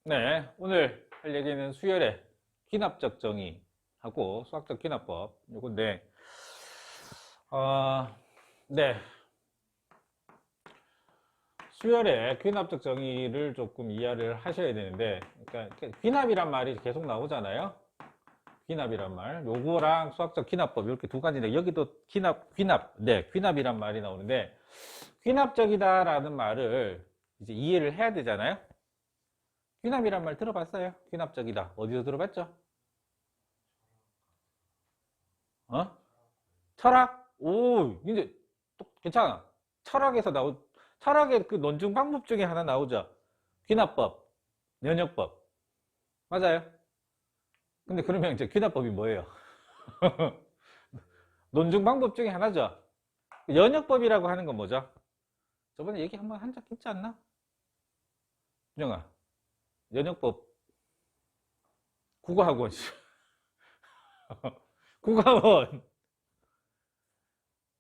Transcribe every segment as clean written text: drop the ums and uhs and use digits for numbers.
네, 오늘 할 얘기는 수열의 귀납적 정의하고 수학적 귀납법 요건데, 어, 네, 수열의 귀납적 정의를 조금 이해를 하셔야 되는데, 그러니까 귀납이란 말이 계속 나오잖아요. 귀납이란 말, 요거랑 수학적 귀납법 이렇게 두 가지인데, 여기도 귀납이란 말이 나오는데, 귀납적이다라는 말을 이제 이해를 해야 되잖아요. 귀납이란 말 들어봤어요? 귀납적이다. 어디서 들어봤죠? 어? 철학? 오, 이제 또 괜찮아. 철학에서 철학의 그 논증 방법 중에 하나 나오죠. 귀납법, 연역법. 맞아요. 근데 그러면 이제 귀납법이 뭐예요? 논증 방법 중에 하나죠. 연역법이라고 하는 건 뭐죠? 저번에 얘기 한번 한 적 있지 않나? 준영아, 연역법, 국어학원. 국어학원.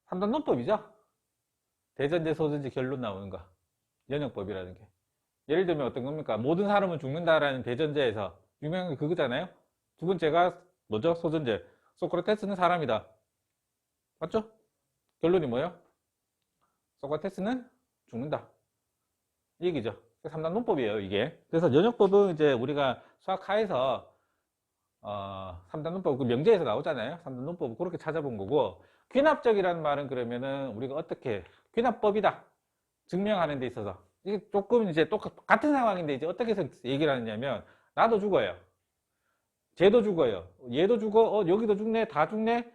3단 논법이죠? 대전제, 소전제, 결론 나오는 거. 연역법이라는 게. 예를 들면 어떤 겁니까? 모든 사람은 죽는다라는 대전제에서 유명한 게 그거잖아요. 두 번째가 뭐죠? 소전제. 소크라테스는 사람이다. 맞죠? 결론이 뭐예요? 소크라테스는 죽는다. 이 얘기죠. 3단 논법이에요, 이게. 그래서 연역법은 이제 우리가 수학하에서 3단 논법, 그 명제에서 나오잖아요. 3단 논법을 그렇게 찾아본 거고, 귀납적이라는 말은 그러면은 우리가 어떻게, 귀납법이다. 증명하는 데 있어서. 이게 조금 이제 같은 상황인데 이제 어떻게 해서 얘기를 하느냐면, 나도 죽어요. 쟤도 죽어요. 얘도 죽어. 여기도 죽네. 다 죽네.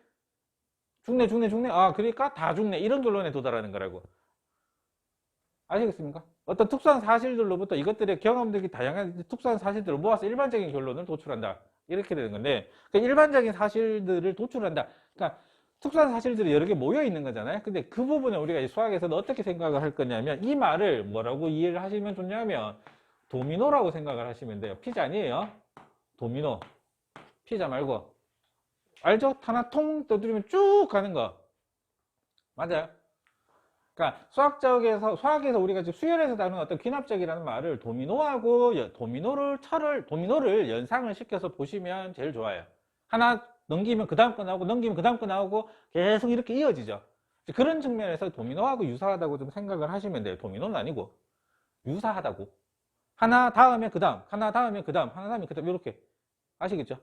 죽네. 아, 그러니까 다 죽네. 이런 결론에 도달하는 거라고. 아시겠습니까? 어떤 특수한 사실들로부터 이것들의 경험들이 다양한 특수한 사실들을 모아서 일반적인 결론을 도출한다. 이렇게 되는 건데, 그 일반적인 사실들을 도출한다. 그러니까 특수한 사실들이 여러 개 모여 있는 거잖아요. 근데 그 부분을 우리가 수학에서는 어떻게 생각을 할 거냐면, 이 말을 뭐라고 이해를 하시면 좋냐면, 도미노라고 생각을 하시면 돼요. 피자 아니에요. 도미노. 피자 말고. 알죠? 하나 통 떠들이면 쭉 가는 거. 맞아요. 그러니까 수학에서 우리가 지금 수열에서 다루는 어떤 귀납적이라는 말을 도미노를 연상을 시켜서 보시면 제일 좋아요. 하나 넘기면 그 다음 거 나오고, 넘기면 그 다음 거 나오고, 계속 이렇게 이어지죠. 그런 측면에서 도미노하고 유사하다고 좀 생각을 하시면 돼요. 도미노는 아니고 유사하다고. 하나 다음에 그 다음, 하나 다음에 그 다음, 하나 다음에 그 다음, 이렇게. 아시겠죠?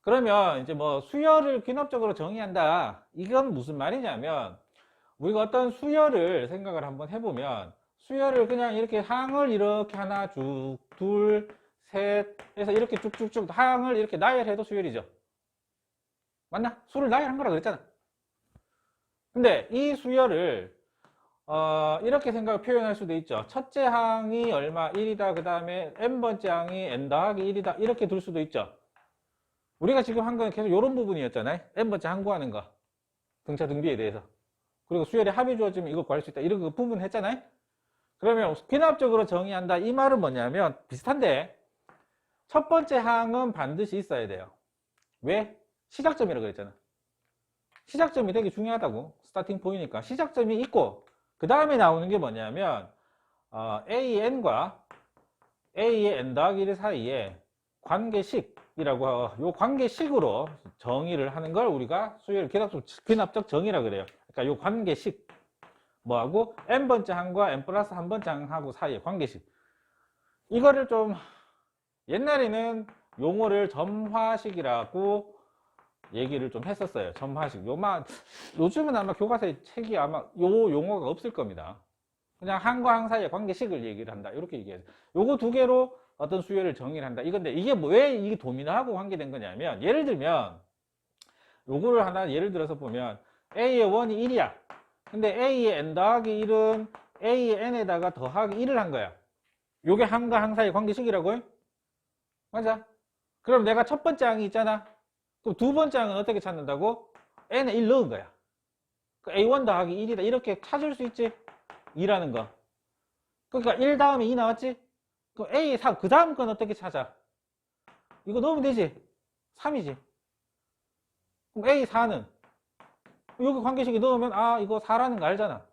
그러면 이제 뭐 수열을 귀납적으로 정의한다. 이건 무슨 말이냐면, 우리가 어떤 수열을 생각을 한번 해보면, 수열을 그냥 이렇게 항을 이렇게 하나 쭉, 둘, 셋 해서 이렇게 쭉쭉쭉 항을 이렇게 나열해도 수열이죠. 맞나? 수를 나열한 거라 그랬잖아. 근데 이 수열을 이렇게 생각을 표현할 수도 있죠. 첫째 항이 얼마 1이다. 그 다음에 n번째 항이 n 더하기 1이다. 이렇게 둘 수도 있죠. 우리가 지금 한 건 계속 이런 부분이었잖아요. n번째 항 구하는 거. 등차 등비에 대해서. 그리고 수열이 합이 주어지면 이거 구할 수 있다. 이런 그 부분 했잖아요. 그러면 귀납적으로 정의한다. 이 말은 뭐냐면 비슷한데, 첫 번째 항은 반드시 있어야 돼요. 왜? 시작점이라고 그랬잖아. 시작점이 되게 중요하다고. 스타팅 포인트니까. 시작점이 있고, 그 다음에 나오는 게 뭐냐면 AN과 A의 N 더하기 1 사이에 관계식이라고, 요 관계식으로 정의를 하는 걸 우리가 수열 귀납적 정의라고 그래요. 그러니까 요 관계식, 뭐하고 n번째 항과 n 플러스 한 번째 항하고 사이의 관계식. 이거를 좀 옛날에는 용어를 점화식이라고 얘기를 좀 했었어요. 점화식. 요즘은 아마 교과서에 책이 아마 요 용어가 없을 겁니다. 그냥 항과 항 사이의 관계식을 얘기를 한다. 이렇게 얘기해요. 요거 두 개로 어떤 수열을 정의를 한다. 이건데 이게 왜 이게 도미노하고 관계된 거냐면, 예를 들면 요거를 하나 예를 들어서 보면 A의 1이 1이야. 근데 A의 n 더하기 1은 A의 n에다가 더하기 1을 한 거야. 요게 항과 항 사이의 관계식이라고요? 맞아. 그럼 내가 첫 번째 항이 있잖아. 그럼 두 번째 항은 어떻게 찾는다고? n에 1 넣은 거야. A1 더하기 1이다. 이렇게 찾을 수 있지? 2라는 거. 그러니까 1 다음에 2 나왔지? 그럼 A 3, 그 다음 건 어떻게 찾아? 이거 넣으면 되지? 3이지. 그럼 A4는? 여기 관계식이 넣으면, 이거 4라는 거 알잖아.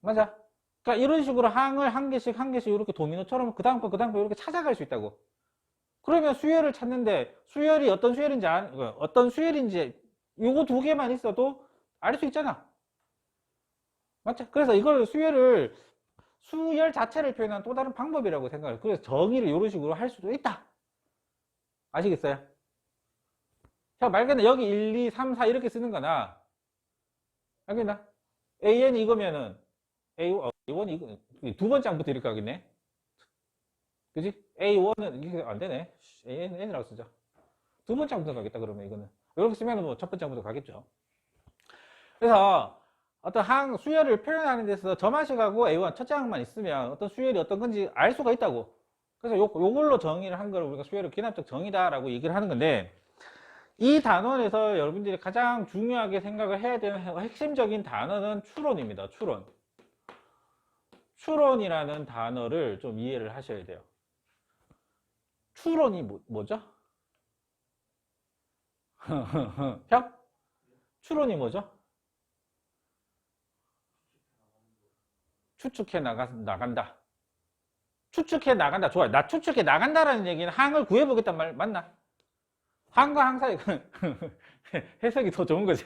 맞아. 그러니까 이런 식으로 항을 한 개씩 한 개씩 이렇게 도미노처럼 그 다음 거 그 다음 거 이렇게 찾아갈 수 있다고. 그러면 수열을 찾는데 수열이 어떤 수열인지 어떤 수열인지 요거 두 개만 있어도 알 수 있잖아. 맞죠? 그래서 이걸 수열 자체를 표현한 또 다른 방법이라고 생각해요. 그래서 정의를 이런 식으로 할 수도 있다. 아시겠어요? 자, 말 그대로 여기 1, 2, 3, 4 이렇게 쓰는 거나, 알겠나? AN이 이거면은, A1이 이거, 두 번째 항부터 이렇게 하겠네? 그지? A1은, 이게 안 되네. N이라고 쓰자. 두 번째 항부터 가겠다, 그러면 이거는. 이렇게 쓰면 뭐 첫 번째 항부터 가겠죠. 그래서, 어떤 수열을 표현하는 데 있어서 점화식하고 A1 첫째 항만 있으면 어떤 수열이 어떤 건지 알 수가 있다고. 그래서 요걸로 정의를 한 거를 우리가 수열의 기납적 정의다라고 얘기를 하는 건데, 이 단원에서 여러분들이 가장 중요하게 생각을 해야 되는 핵심적인 단어는 추론입니다. 추론. 추론이라는 단어를 좀 이해를 하셔야 돼요. 추론이 뭐죠? 형? 추론이 뭐죠? 추측해 나간다. 추측해 나간다. 좋아요. 나 추측해 나간다라는 얘기는 항을 구해보겠단 말 맞나? 항과 항 사이 해석이 더 좋은 거지.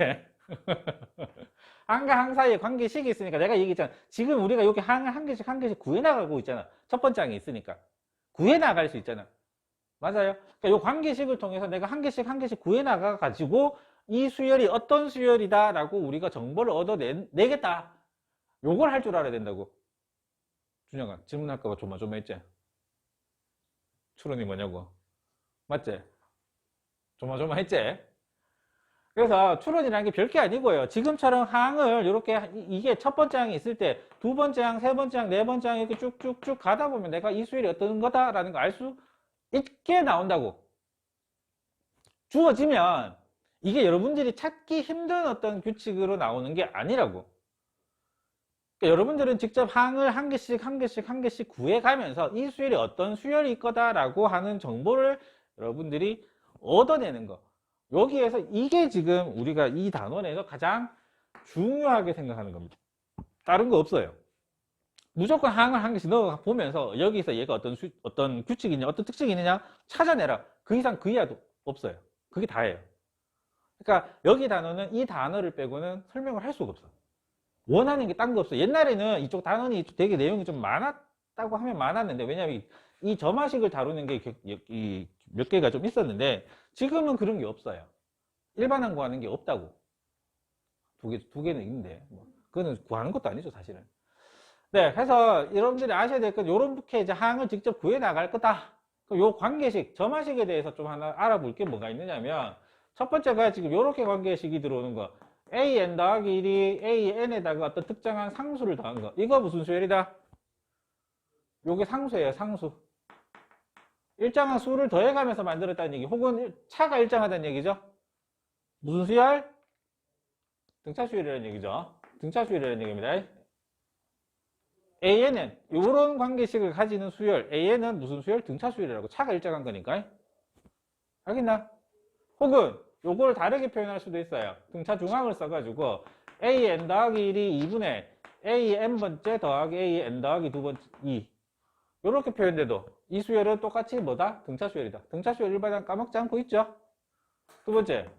항과 항 사이에 관계식이 있으니까 내가 얘기했잖아. 지금 우리가 여기 항을 한 개씩 한 개씩 구해나가고 있잖아. 첫 번째 항이 있으니까. 구해나갈 수 있잖아. 맞아요. 그러니까 이 관계식을 통해서 내가 한 개씩 한 개씩 구해나가 가지고 이 수열이 어떤 수열이다라고 우리가 정보를 얻어내겠다. 요걸 할 줄 알아야 된다고. 준영아, 질문할까봐 조마조마했지? 추론이 뭐냐고. 맞지? 조마조마했지? 그래서 추론이라는 게 별게 아니고요. 지금처럼 항을 이렇게 이게 첫 번째 항이 있을 때 두 번째 항, 세 번째 항, 네 번째 항 이렇게 쭉쭉쭉 가다 보면 내가 이 수열이 어떤 거다라는 거 알 수 있게 나온다고. 주어지면 이게 여러분들이 찾기 힘든 어떤 규칙으로 나오는 게 아니라고. 그러니까 여러분들은 직접 항을 한 개씩 한 개씩 한 개씩 구해가면서 이 수열이 어떤 수열일 거다라고 하는 정보를 여러분들이 얻어내는 거. 여기에서 이게 지금 우리가 이 단원에서 가장 중요하게 생각하는 겁니다. 다른 거 없어요. 무조건 항을 한 개씩 넣어보면서 여기서 얘가 어떤 규칙이 있냐, 어떤 특징이 있느냐 찾아내라. 그 이상 그 이하도 없어요. 그게 다예요. 그러니까 여기 단어는 이 단어를 빼고는 설명을 할 수가 없어. 원하는 게 딴 거 없어. 옛날에는 이쪽 단원이 되게 내용이 좀 많았다고 하면 많았는데, 왜냐하면 이 점화식을 다루는 게 몇 개가 좀 있었는데, 지금은 그런 게 없어요. 일반항 구하는 게 없다고. 두 개는 있는데, 뭐, 그거는 구하는 것도 아니죠, 사실은. 네, 그래서 여러분들이 아셔야 될 건, 요렇게 이제 항을 직접 구해 나갈 거다. 요 관계식, 점화식에 대해서 좀 하나 알아볼 게 뭐가 있느냐면, 첫 번째가 지금 요렇게 관계식이 들어오는 거. AN 더하기 1이 AN에다가 어떤 특정한 상수를 더한 거. 이거 무슨 수열이다? 요게 상수예요, 상수. 일정한 수를 더해가면서 만들었다는 얘기. 혹은 차가 일정하다는 얘기죠. 무슨 수열? 등차 수열이라는 얘기죠. 등차 수열이라는 얘기입니다. AN은 이런 관계식을 가지는 수열. AN은 무슨 수열? 등차 수열이라고. 차가 일정한 거니까. 알겠나? 혹은 요걸 다르게 표현할 수도 있어요. 등차 중항을 써가지고 AN 더하기 1이 2분의 AN번째 더하기 AN 더하기 두번째 2. 요렇게 표현돼도 이 수열은 똑같이 뭐다? 등차 수열이다. 등차 수열 일반항 까먹지 않고 있죠? 두 번째,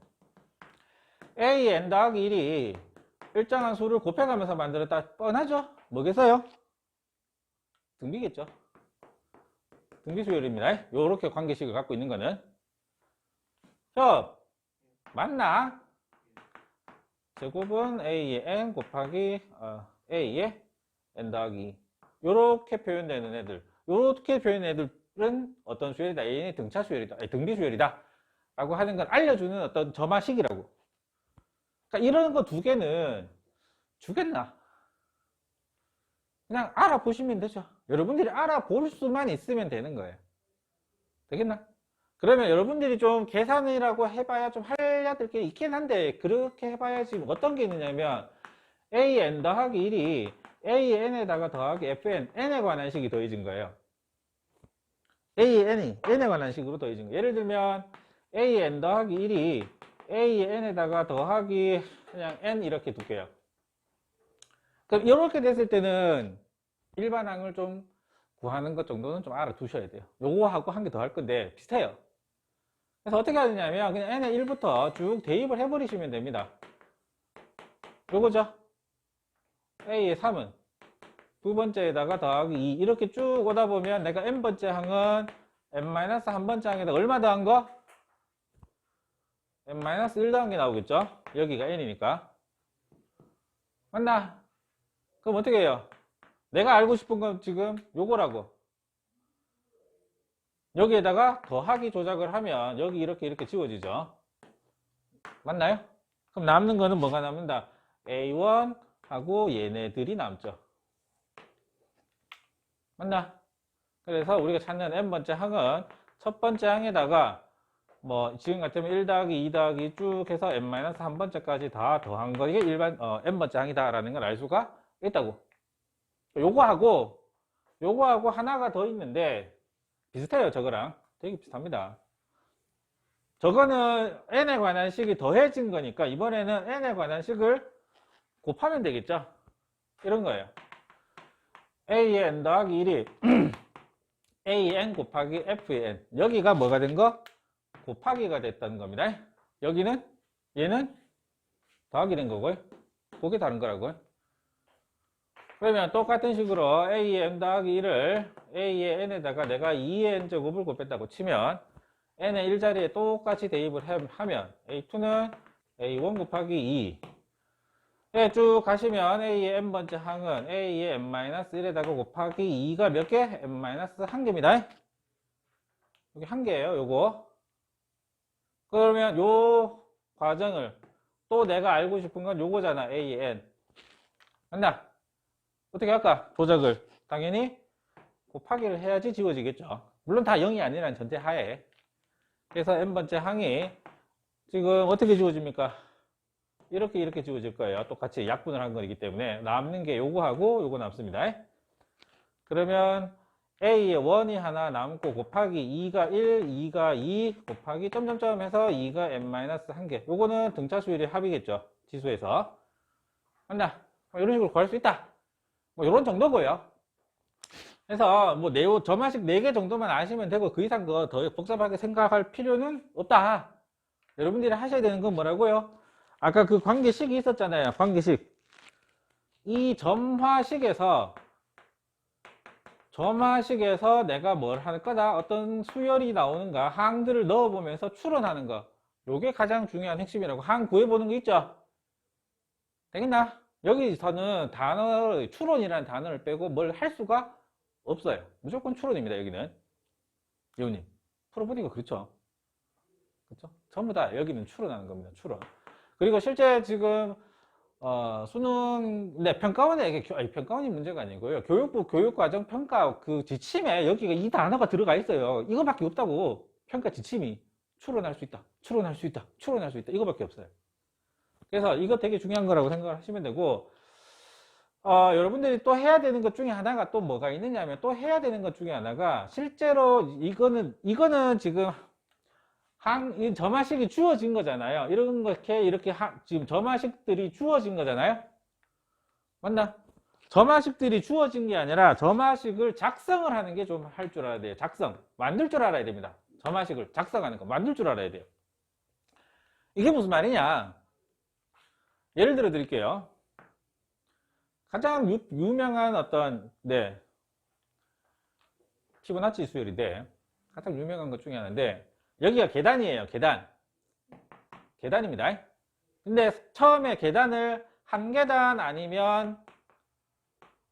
AN 더하기 1이 일정한 수를 곱해가면서 만들었다. 뻔하죠? 뭐겠어요? 등비겠죠? 등비 수열입니다. 요렇게 관계식을 갖고 있는 거는. 자, 맞나? 제곱은 A의 N 곱하기 A의 N 더하기 요렇게 표현되는 애들, 요렇게 표현되는 애들은 어떤 수열이다? A의 등차 수열이다, 등비 수열이다 라고 하는 걸 알려주는 어떤 점화식이라고. 그러니까 이런 거 두 개는 주겠나? 그냥 알아보시면 되죠. 여러분들이 알아볼 수만 있으면 되는 거예요. 되겠나? 그러면 여러분들이 좀 계산이라고 해봐야 좀 해야 될 게 있긴 한데, 그렇게 해봐야지 어떤 게 있느냐면 AN 더하기 1이 AN에다가 더하기 FN, N에 관한 식이 더해진 거예요. AN이 N에 관한 식으로 더해진 거예요. 예를 들면 AN 더하기 1이 AN에다가 더하기 그냥 N 이렇게 둘게요. 그럼 이렇게 됐을 때는 일반항을 좀 구하는 것 정도는 좀 알아두셔야 돼요. 요거하고 한 개 더 할 건데 비슷해요. 그래서 어떻게 하느냐면 그냥 n의 1부터 쭉 대입을 해버리시면 됩니다. 요거죠. a의 3은 두 번째에다가 더하기 2 이렇게 쭉 오다 보면 내가 n번째 항은 n-1번째 항에다 얼마 더한 거? n-1 더한 게 나오겠죠? 여기가 n이니까. 맞나? 그럼 어떻게 해요? 내가 알고 싶은 건 지금 요거라고. 여기에다가 더하기 조작을 하면 여기 이렇게 지워지죠. 맞나요? 그럼 남는 거는 뭐가 남는다? A1하고 얘네들이 남죠. 맞나? 그래서 우리가 찾는 n번째 항은 첫 번째 항에다가 뭐 지금 같으면 1 더하기 2 더하기 쭉 해서 n-1번째까지 다 더한 거 이게 일반 n번째 항이다 라는 걸 알 수가 있다고. 요거하고 하나가 더 있는데 비슷해요. 저거랑 되게 비슷합니다. 저거는 n에 관한 식이 더해진 거니까 이번에는 n에 관한 식을 곱하면 되겠죠. 이런 거예요. a의 n 더하기 1이 a의 n 곱하기 f의 n. 여기가 뭐가 된 거? 곱하기가 됐다는 겁니다. 여기는 얘는 더하기 된 거고요. 그게 다른 거라고요. 그러면 똑같은 식으로 a의 n 더하기 1을 a의 n에다가 내가 2의 n제곱을 곱했다고 치면 n의 1자리에 똑같이 대입을 하면 a2는 a1 곱하기 2 쭉 가시면 a의 n번째 항은 a의 n-1에다가 곱하기 2가 몇 개? n-1개입니다. 여기 한 개예요. 요거. 그러면 요 과정을 또 내가 알고 싶은 건 요거잖아. a의 n. 맞나? 어떻게 할까? 조작을. 당연히 곱하기를 해야지 지워지겠죠. 물론 다 0이 아니라는 전제 하에. 그래서 n번째 항이 지금 어떻게 지워집니까? 이렇게 지워질 거예요. 똑같이 약분을 한 거기 때문에 남는 게 요거하고 요거 남습니다. 그러면 a의 1이 하나 남고 곱하기 2가 1, 2가 2 곱하기 점점점 해서 2가 n-1개. 요거는 등차수열의 합이겠죠. 지수에서. 맞나? 이런 식으로 구할 수 있다. 뭐 이런 정도고요. 그래서 뭐 점화식 4개 정도만 아시면 되고 그 이상 더 복잡하게 생각할 필요는 없다. 여러분들이 하셔야 되는 건 뭐라고요? 아까 그 관계식이 있었잖아요. 관계식. 이 점화식에서 내가 뭘 할 거다. 어떤 수열이 나오는가. 항들을 넣어보면서 추론하는 거. 요게 가장 중요한 핵심이라고. 항 구해보는 거 있죠? 되겠나? 여기서는 추론이라는 단어를 빼고 뭘 할 수가 없어요. 무조건 추론입니다. 여기는. 여우님. 풀어보니까 그렇죠? 그렇죠? 전부 다 여기는 추론하는 겁니다. 추론. 그리고 실제 지금 수능 평가원에 평가원이 문제가 아니고요. 교육부 교육과정 평가 그 지침에 여기가 이 단어가 들어가 있어요. 이거밖에 없다고. 평가 지침이 추론할 수 있다. 추론할 수 있다. 추론할 수 있다. 이거밖에 없어요. 그래서 이거 되게 중요한 거라고 생각을 하시면 되고 여러분들이 또 해야 되는 것 중에 하나가 또 뭐가 있느냐면 또 해야 되는 것 중에 하나가 실제로 이거는 지금 점화식이 주어진 거잖아요. 이렇게 지금 점화식들이 주어진 거잖아요. 맞나? 점화식들이 주어진 게 아니라 점화식을 작성을 하는 게 좀 할 줄 알아야 돼요. 만들 줄 알아야 됩니다. 점화식을 작성하는 거 만들 줄 알아야 돼요. 이게 무슨 말이냐? 예를 들어 드릴게요. 가장 유명한 피보나치 수열인데 가장 유명한 것 중에 하나인데 여기가 계단이에요. 계단입니다. 근데 처음에 계단을 한 계단 아니면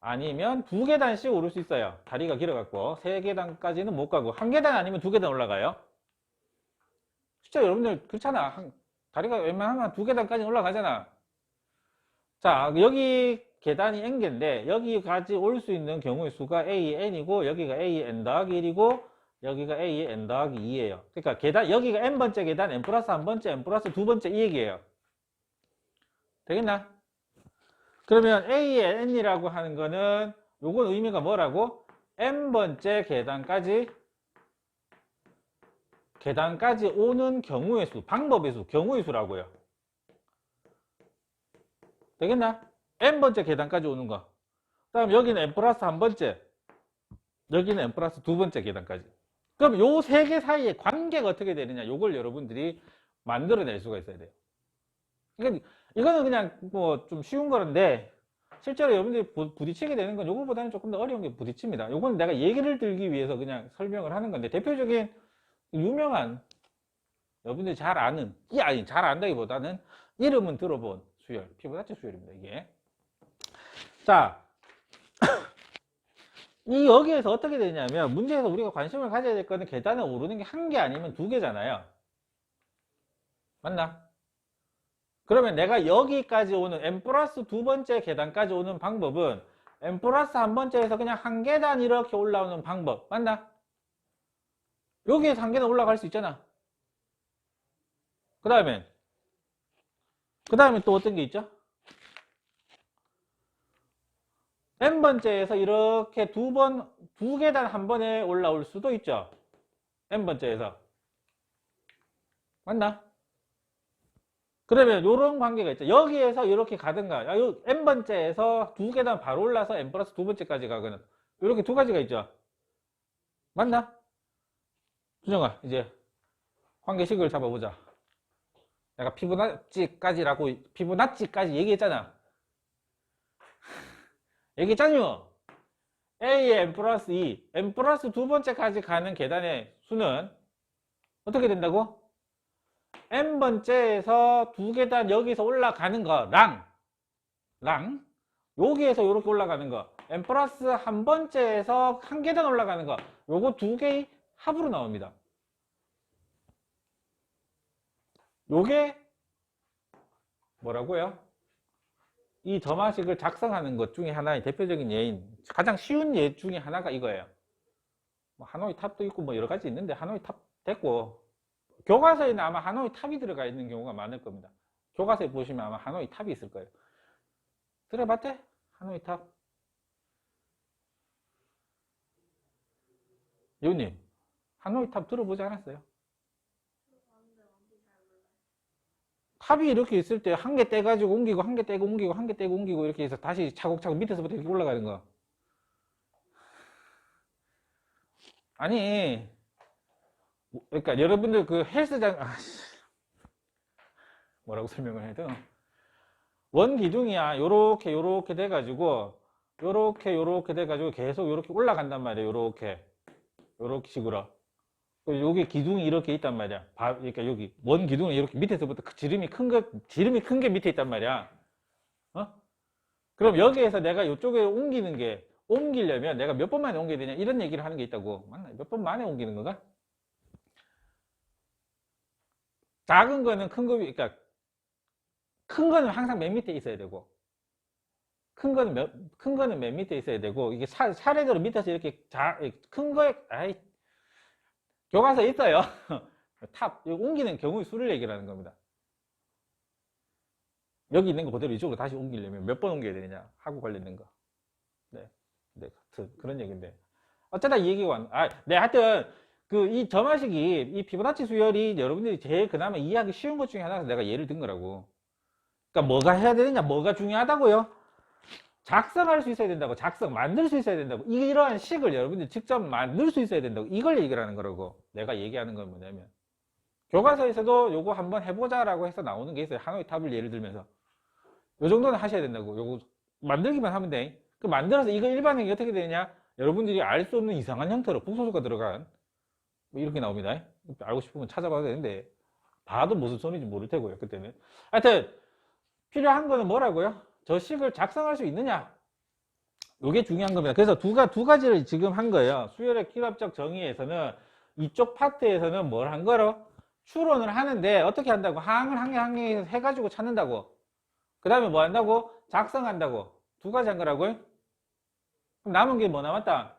2계단씩 오를 수 있어요. 다리가 길어갖고 3계단까지는 못 가고 1계단 아니면 2계단 올라가요. 진짜 여러분들 그렇잖아. 다리가 웬만하면 2계단까지 올라가잖아. 자, 여기 계단이 n개인데 여기까지 올 수 있는 경우의 수가 a의 n이고 여기가 a의 n 더하기 1이고 여기가 a의 n 더하기 2예요. 그러니까 여기가 n번째 계단 n 플러스 1번째 n 플러스 2번째 이 얘기예요. 되겠나? 그러면 a의 n이라고 하는 거는 요건 의미가 뭐라고? n번째 계단까지 오는 경우의 수, 방법의 수, 경우의 수라고요. 되겠나? n번째 계단까지 오는 거. 다음 여기는 n 플러스 한 번째, 여기는 n 플러스 두 번째 계단까지. 그럼 요 세 개 사이에 관계가 어떻게 되느냐, 요걸 여러분들이 만들어낼 수가 있어야 돼요. 그러니까 이거는 그냥 뭐 좀 쉬운 거는데 실제로 여러분들이 부딪히게 되는 건 요거보다는 조금 더 어려운 게 부딪힙니다. 요거는 내가 얘기를 들기 위해서 그냥 설명을 하는 건데, 대표적인 유명한 여러분들이 잘 아는, 아니 잘 안다기보다는 이름은 들어본 수열, 피보나치 수열입니다. 이게. 자, 이 여기에서 어떻게 되냐면, 문제에서 우리가 관심을 가져야 될 거는 계단을 오르는 게 한 개 아니면 두 개잖아요. 맞나? 그러면 내가 여기까지 오는 n 플러스 두 번째 계단까지 오는 방법은 n 플러스 한 번째에서 그냥 한 계단 이렇게 올라오는 방법 맞나? 여기에서 한 계단 올라갈 수 있잖아. 그 다음에 또 어떤 게 있죠? n번째에서 이렇게 두 계단 한 번에 올라올 수도 있죠. n번째에서. 맞나? 그러면 이런 관계가 있죠. 여기에서 이렇게 가든가, n번째에서 두 계단 바로 올라서 n 플러스 두 번째까지 가거나, 이렇게 두 가지가 있죠. 맞나? 준영아, 이제 관계식을 잡아보자. 내가 피부나치까지 얘기했잖아. 얘기했잖요. A의 n 플러스 2, n 플러스 두 번째까지 가는 계단의 수는 어떻게 된다고? n번째에서 두 계단 여기서 올라가는 거랑 여기에서 이렇게 올라가는 거, n 플러스 한 번째에서 한 계단 올라가는 거, 요거 두 개의 합으로 나옵니다. 요게 뭐라고요? 이 점화식을 작성하는 것 중에 하나의 대표적인 예인, 가장 쉬운 예 중에 하나가 이거예요. 뭐 하노이 탑도 있고 뭐 여러 가지 있는데 하노이 탑 됐고, 교과서에는 아마 하노이 탑이 들어가 있는 경우가 많을 겁니다. 교과서에 보시면 아마 하노이 탑이 있을 거예요. 들어봤대? 하노이 탑. 요님, 하노이 탑 들어보지 않았어요? 탑이 이렇게 있을 때 한 개 떼가지고 옮기고, 한 개 떼고 옮기고, 한 개 떼고 옮기고, 이렇게 해서 다시 차곡차곡 밑에서부터 이렇게 올라가는 거. 아니, 그러니까 여러분들 그 헬스장, 뭐라고 설명을 해야 되나? 원 기둥이야. 요렇게 돼가지고, 요렇게 돼가지고 계속 요렇게 올라간단 말이에요. 요렇게 식으로. 여기 기둥이 이렇게 있단 말이야. 그러니까 여기 원 기둥이 이렇게 밑에서부터 지름이 큰 게 밑에 있단 말이야. 어? 그럼 여기에서 내가 이쪽에 옮기려면 내가 몇 번 만에 옮겨야 되냐? 이런 얘기를 하는 게 있다고. 맞나? 몇 번 만에 옮기는 건가? 작은 거는 그러니까 큰 거는 항상 맨 밑에 있어야 되고, 큰 거는 맨 밑에 있어야 되고, 이게 사례대로 밑에서 이렇게 큰 거에, 교과서에 있어요. 탑, 옮기는 경우의 수를 얘기하는 겁니다. 여기 있는 거 그대로 이쪽으로 다시 옮기려면 몇 번 옮겨야 되느냐 하고 관련된 거. 네, 같은 그런 얘기인데. 어쩌다 이 얘기가 네, 하여튼 이 점화식이, 이 피보나치 수열이 여러분들이 제일 그나마 이해하기 쉬운 것 중에 하나가 내가 예를 든 거라고. 그러니까 뭐가 해야 되느냐, 뭐가 중요하다고요? 작성할 수 있어야 된다고. 만들 수 있어야 된다고. 이러한 식을 여러분들이 직접 만들 수 있어야 된다고. 이걸 얘기를 하는 거라고. 내가 얘기하는 건 뭐냐면, 교과서에서도 요거 한번 해보자라고 해서 나오는 게 있어요. 하노이 탑을 예를 들면서. 요 정도는 하셔야 된다고. 요거 만들기만 하면 돼. 만들어서 이거 일반행위 어떻게 되느냐? 여러분들이 알 수 없는 이상한 형태로 복소수가 들어간 뭐 이렇게 나옵니다. 알고 싶으면 찾아봐도 되는데 봐도 무슨 소리인지 모를 테고요. 그때는. 하여튼 필요한 거는 뭐라고요? 저 식을 작성할 수 있느냐? 이게 중요한 겁니다. 그래서 두 가지를 지금 한 거예요. 수열의 기압적 정의에서는 이쪽 파트에서는 뭘 한 거로? 추론을 하는데 어떻게 한다고? 항을 한 개 해가지고 찾는다고. 그 다음에 뭐 한다고? 작성한다고. 두 가지 한 거라고요? 그럼 남은 게 뭐 남았다?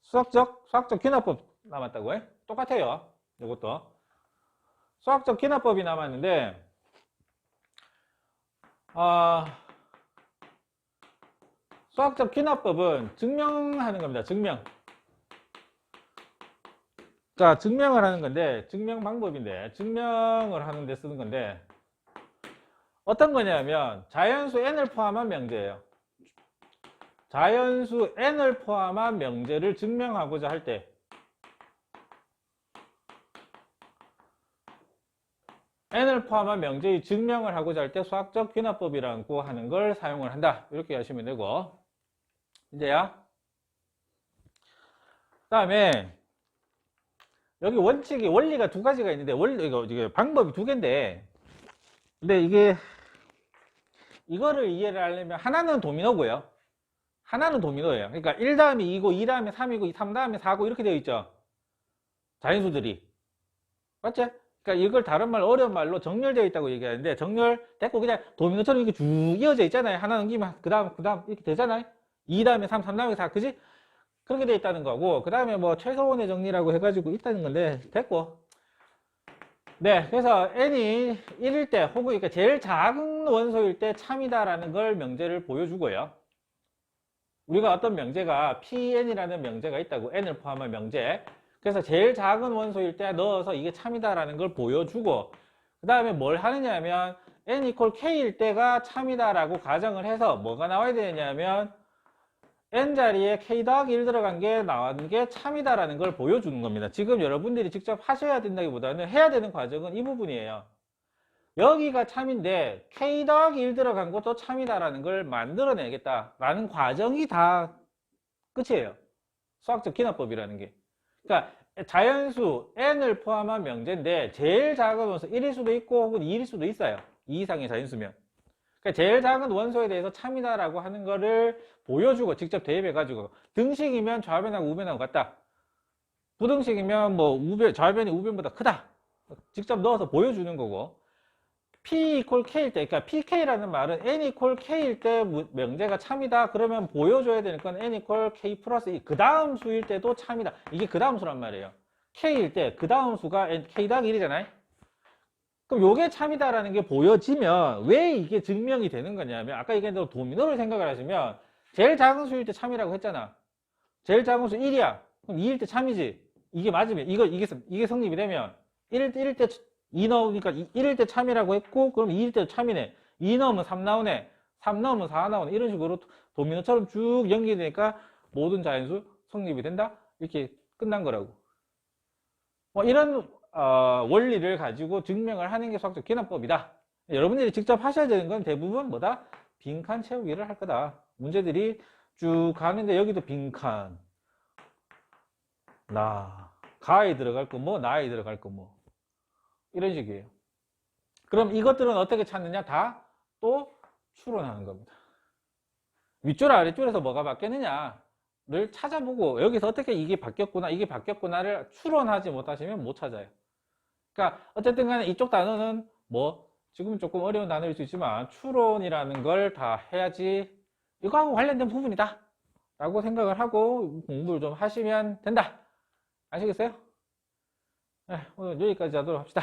수학적 귀납법 남았다고요? 똑같아요. 이것도. 수학적 귀납법이 남았는데, 수학적 귀납법은 증명하는 겁니다. 그러니까 증명을 하는 건데, 증명 방법인데, 증명을 하는 데 쓰는 건데, 어떤 거냐면 자연수 n을 포함한 명제예요. 자연수 n을 포함한 명제를 증명하고자 할 때 n을 포함한 명제의 증명을 하고자 할 때 수학적 귀납법이라고 하는 걸 사용을 한다. 이렇게 하시면 되고, 이제야 그다음에 여기 원리가 두 가지가 있는데 이게 방법이 두 개인데, 근데 이거를 이해를 하려면 하나는 도미노고요. 하나는 도미노예요. 그러니까 1 다음에 2고 2 다음에 3이고 3 다음에 4고 이렇게 되어 있죠. 자연수들이. 맞지? 그러니까 이걸 다른 말 어려운 말로 정렬되어 있다고 얘기하는데, 정렬 됐고 그냥 도미노처럼 이렇게 쭉 이어져 있잖아요. 하나 넘기면 그 다음 이렇게 되잖아요. 2 다음에 3 다음에 4, 그지? 그렇게 되어 있다는 거고, 그 다음에 뭐 최소원의 정리라고 해가지고 있다는 건데, 됐고. 네, 그래서 n이 1일 때 혹은 그러니까 제일 작은 원소일 때 참이다라는 걸 명제를 보여주고요. 우리가 어떤 명제가 pn이라는 명제가 있다고, n을 포함한 명제. 그래서 제일 작은 원소일 때 넣어서 이게 참이다라는 걸 보여주고, 그 다음에 뭘 하느냐 하면 n equal k일 때가 참이다라고 가정을 해서 뭐가 나와야 되냐면 n자리에 k 더하기 1 들어간 게 나오는 게 참이다라는 걸 보여주는 겁니다. 지금 여러분들이 직접 하셔야 된다기보다는 해야 되는 과정은 이 부분이에요. 여기가 참인데 k 더하기 1 들어간 것도 참이다라는 걸 만들어내겠다라는 과정이 다 끝이에요. 수학적 기납법이라는 게. 그러니까 자연수 n을 포함한 명제인데 제일 작은 원소 1일 수도 있고 혹은 2일 수도 있어요. 2 이상의 자연수면. 그러니까 제일 작은 원소에 대해서 참이다라고 하는 거를 보여주고 직접 대입해가지고, 등식이면 좌변하고 우변하고 같다. 부등식이면 뭐 좌변이 우변보다 크다. 직접 넣어서 보여주는 거고, P equal K일 때, 그러니까 PK라는 말은 N equal K일 때 명제가 참이다. 그러면 보여줘야 되는 건 N equal K 플러스 2. 그 다음 수일 때도 참이다. 이게 그 다음 수란 말이에요. K일 때 그 다음 수가 K 더하기 1이잖아요. 그럼 요게 참이다라는 게 보여지면 왜 이게 증명이 되는 거냐면, 아까 얘기한 대로 도미노를 생각을 하시면 제일 작은 수일 때 참이라고 했잖아. 제일 작은 수 1이야. 그럼 2일 때 참이지. 이게 맞으면 이게 성립이 되면 1일 때 2 넣으니까 1일 때 참이라고 했고, 그럼 2일 때도 참이네. 2 넣으면 3 나오네. 3 넣으면 4 나오네. 이런 식으로 도미노처럼 쭉 연결되니까 모든 자연수 성립이 된다. 이렇게 끝난 거라고. 뭐 이런 원리를 가지고 증명을 하는 게 수학적 기납법이다. 여러분들이 직접 하셔야 되는 건 대부분 뭐다? 빈칸 채우기를 할 거다. 문제들이 쭉 가는데 여기도 빈칸, 가에 들어갈 거 뭐, 나에 들어갈 거 뭐, 이런 식이에요. 그럼 이것들은 어떻게 찾느냐? 다 또 추론하는 겁니다. 윗줄 아랫줄에서 뭐가 바뀌었느냐를 찾아보고, 여기서 어떻게 이게 바뀌었구나를 추론하지 못하시면 못 찾아요. 그러니까 어쨌든 간에 이쪽 단어는 뭐 지금 조금 어려운 단어일 수 있지만 추론이라는 걸 다 해야지 이거하고 관련된 부분이다 라고 생각을 하고 공부를 좀 하시면 된다. 아시겠어요? 네, 오늘 여기까지 하도록 합시다.